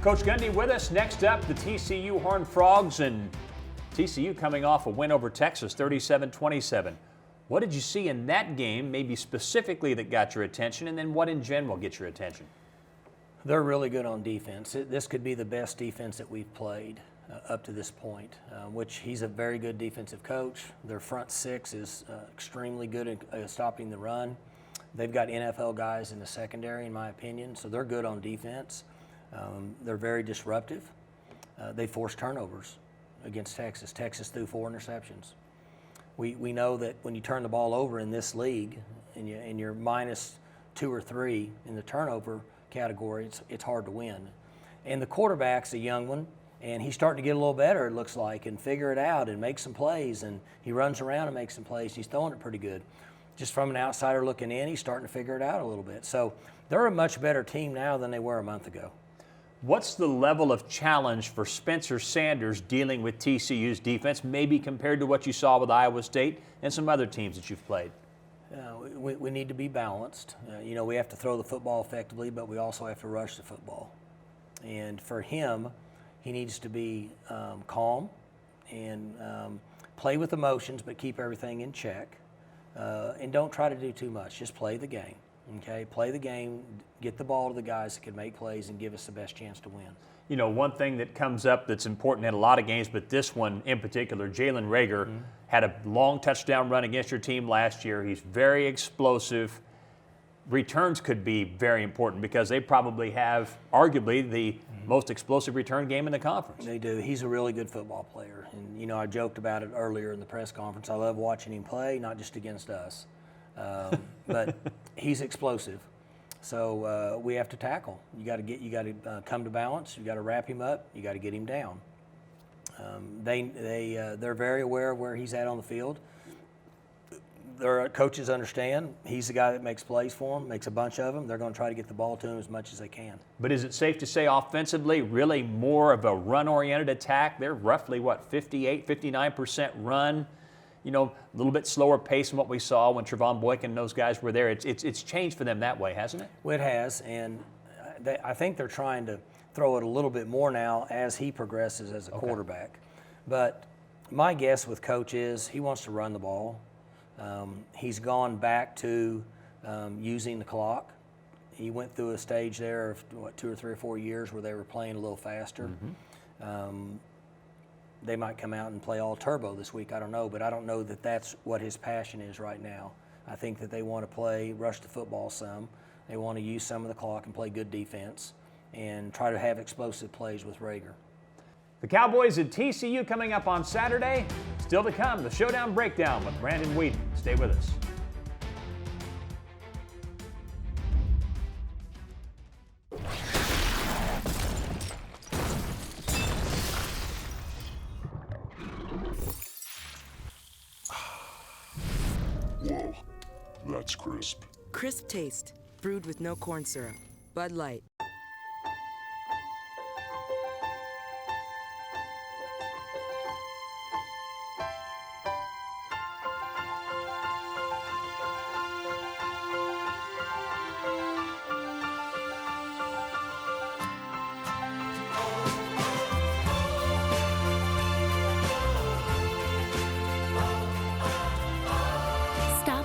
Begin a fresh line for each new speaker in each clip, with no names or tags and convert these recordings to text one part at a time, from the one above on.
Coach Gundy with us. Next up, the TCU Horned Frogs, and TCU coming off a win over Texas, 37-27. What did you see in that game, maybe specifically that got your attention, and then what in general gets your attention?
They're really good on defense. This could be the best defense that we've played up to this point, which he's a very good defensive coach. Their front six is extremely good at stopping the run. They've got NFL guys in the secondary, in my opinion, so they're good on defense. They're very disruptive. They force turnovers against Texas. Texas threw 4 interceptions. We know that when you turn the ball over in this league and you're minus 2 or 3 in the turnover category, it's hard to win. And the quarterback's a young one, and he's starting to get a little better, it looks like, and figure it out and make some plays. And he runs around and makes some plays. He's throwing it pretty good. Just from an outsider looking in, he's starting to figure it out a little bit. So they're a much better team now than they were a month ago.
What's the level of challenge for Spencer Sanders dealing with TCU's defense, maybe compared to what you saw with Iowa State and some other teams that you've played?
We need to be balanced. We have to throw the football effectively, but we also have to rush the football. And for him, he needs to be calm and play with emotions, but keep everything in check. And don't try to do too much. Just play the game. Okay, play the game, get the ball to the guys that can make plays and give us the best chance to win.
You know, one thing that comes up that's important in a lot of games, but this one in particular, Jalen Reagor had a long touchdown run against your team last year. He's very explosive. Returns could be very important because they probably have arguably the most explosive return game in the conference.
They do. He's a really good football player. And, I joked about it earlier in the press conference. I love watching him play, not just against us. But he's explosive, so we have to tackle. You got to come to balance. You got to wrap him up. You got to get him down. They're very aware of where he's at on the field. Their coaches understand he's the guy that makes plays for them, makes a bunch of them. They're going to try to get the ball to him as much as they can.
But is it safe to say offensively, really more of a run-oriented attack? They're roughly, 58, 59% run. A little bit slower pace than what we saw when Trevon Boykin and those guys were there. It's changed for them that way, hasn't it?
Well, it has, and I think they're trying to throw it a little bit more now as he progresses as a quarterback. But my guess with Coach is he wants to run the ball. He's gone back to using the clock. He went through a stage there of 2 or 3 or 4 years where they were playing a little faster. They might come out and play all turbo this week. I don't know, but I don't know that that's what his passion is right now. I think that they want to rush the football some. They want to use some of the clock and play good defense and try to have explosive plays with Reagor.
The Cowboys at TCU coming up on Saturday. Still to come, the Showdown Breakdown with Brandon Weeden. Stay with us.
Whoa, that's crisp.
Crisp taste, brewed with no corn syrup. Bud Light.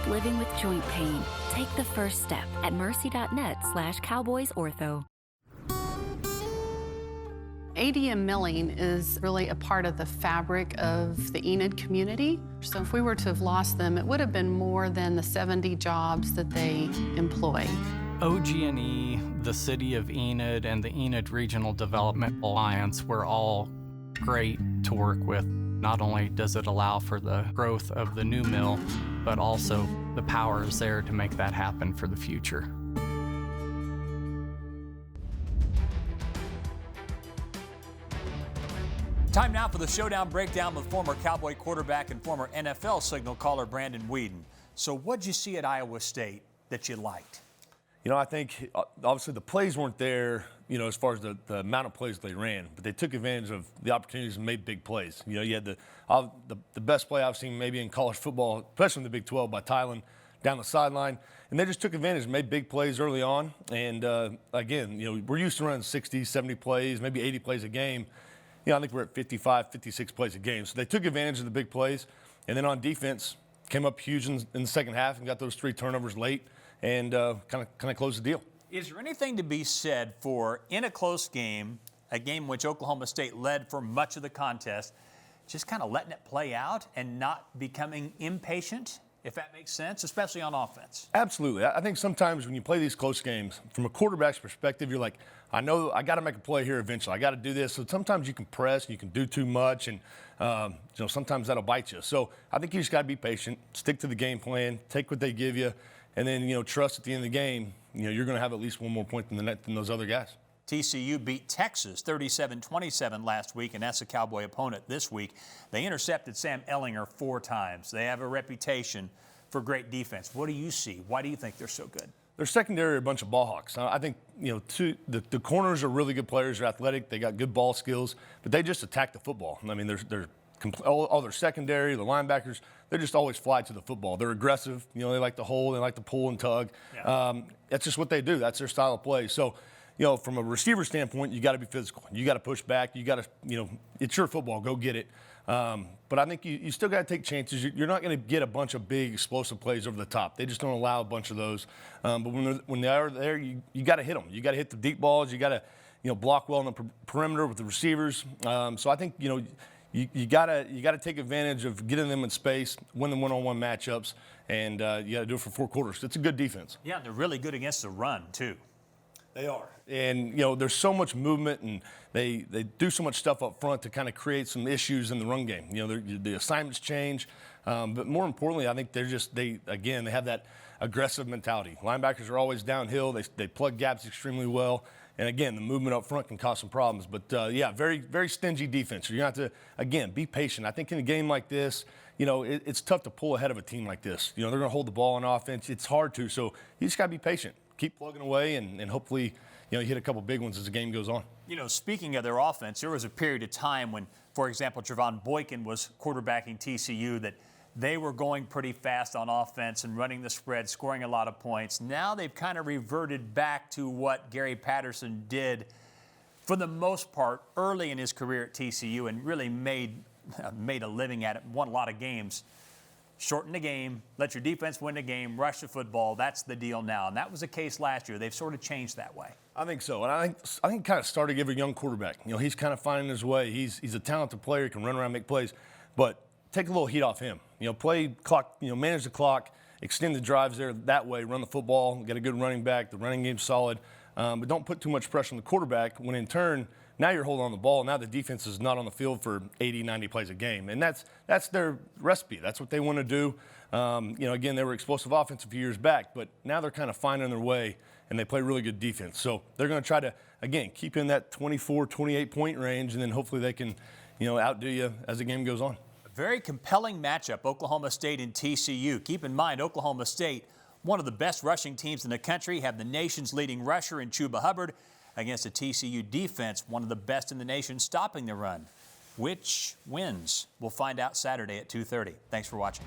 Living with joint pain. Take the first step at mercy.net/cowboysortho.
ADM milling is really a part of the fabric of the Enid community. So if we were to have lost them, it would have been more than the 70 jobs that they employ.
OG&E, the City of Enid, and the Enid Regional Development Alliance were all great to work with. Not only does it allow for the growth of the new mill, but also the power is there to make that happen for the future.
Time now for the Showdown Breakdown with former Cowboy quarterback and former NFL signal caller Brandon Weeden. So what'd you see at Iowa State that you liked?
I think obviously the plays weren't there, as far as the amount of plays they ran, but they took advantage of the opportunities and made big plays. You had the best play I've seen maybe in college football, especially in the Big 12 by Tylen, down the sideline. And they just took advantage, made big plays early on. And, again, you know, we're used to running 60, 70 plays, maybe 80 plays a game. You know, I think we're at 55, 56 plays a game. So they took advantage of the big plays. And then on defense, came up huge in the second half and got those 3 turnovers late and kind of closed the deal.
Is there anything to be said for, in a close game, a game in which Oklahoma State led for much of the contest, just kind of letting it play out and not becoming impatient, if that makes sense, especially on offense?
Absolutely. I think sometimes when you play these close games, from a quarterback's perspective, you're like, I know I got to make a play here eventually. I got to do this. So sometimes you can press, you can do too much, and you know, sometimes that'll bite you. So I think you just got to be patient, stick to the game plan, take what they give you, and then, you know, trust at the end of the game, you know, you're going to have at least one more point than those other guys.
TCU beat Texas 37-27 last week, and that's a Cowboy opponent this week. They intercepted Sam Ehlinger 4 times. They have a reputation for great defense. What do you see? Why do you think they're so good? Their
secondary are a bunch of ball hawks. I think, you know, the corners are really good players. They're athletic. They got good ball skills, but they just attack the football. I mean, all their secondary, the linebackers, they just always fly to the football. They're aggressive. You know, they like to hold, they like to pull and tug. Yeah. That's just what they do. That's their style of play. So, you know, from a receiver standpoint, you got to be physical. You got to push back. You got to, you know, it's your football. Go get it. But I think you still got to take chances. You're not going to get a bunch of big explosive plays over the top. They just don't allow a bunch of those. But when they are there, you got to hit them. You got to hit the deep balls. You got to, you know, block well on the perimeter with the receivers. So I think, you know, you got to take advantage of getting them in space, win the one-on-one matchups, and you got to do it for 4 quarters. It's a good defense.
Yeah, they're really good against the run too.
They are. And, you know, there's so much movement, and they do so much stuff up front to kind of create some issues in the run game. You know, the assignments change. But more importantly, I think they have that aggressive mentality. Linebackers are always downhill. They plug gaps extremely well. And, again, the movement up front can cause some problems. But, yeah, very, very stingy defense. You have to, again, be patient. I think in a game like this, you know, it's tough to pull ahead of a team like this. You know, they're going to hold the ball on offense. It's hard to. So you just got to be patient. Keep plugging away, and hopefully, you know, you hit a couple big ones as the game goes on.
You know, speaking of their offense, there was a period of time when, for example, Trevon Boykin was quarterbacking TCU, that they were going pretty fast on offense and running the spread, scoring a lot of points. Now they've kind of reverted back to what Gary Patterson did for the most part early in his career at TCU, and really made a living at it, won a lot of games. Shorten the game, let your defense win the game, rush the football. That's the deal now. And that was the case last year. They've sort of changed that way.
I think so. And I think kind of started to give a young quarterback. You know, he's kind of finding his way. He's a talented player. He can run around, make plays. But take a little heat off him. You know, play clock, you know, manage the clock, extend the drives there that way, run the football, get a good running back. The running game's solid. But don't put too much pressure on the quarterback when, in turn, now you're holding on the ball. Now the defense is not on the field for 80, 90 plays a game. And that's their recipe. That's what they want to do. You know, again, they were explosive offense a few years back, but now they're kind of finding their way, and they play really good defense. So they're going to try to, again, keep in that 24, 28-point range, and then hopefully they can, you know, outdo you as the game goes on.
A very compelling matchup, Oklahoma State and TCU. Keep in mind, Oklahoma State, one of the best rushing teams in the country, have the nation's leading rusher in Chuba Hubbard, against a TCU defense, one of the best in the nation stopping the run. Which wins? We'll find out Saturday at 2:30. Thanks for watching.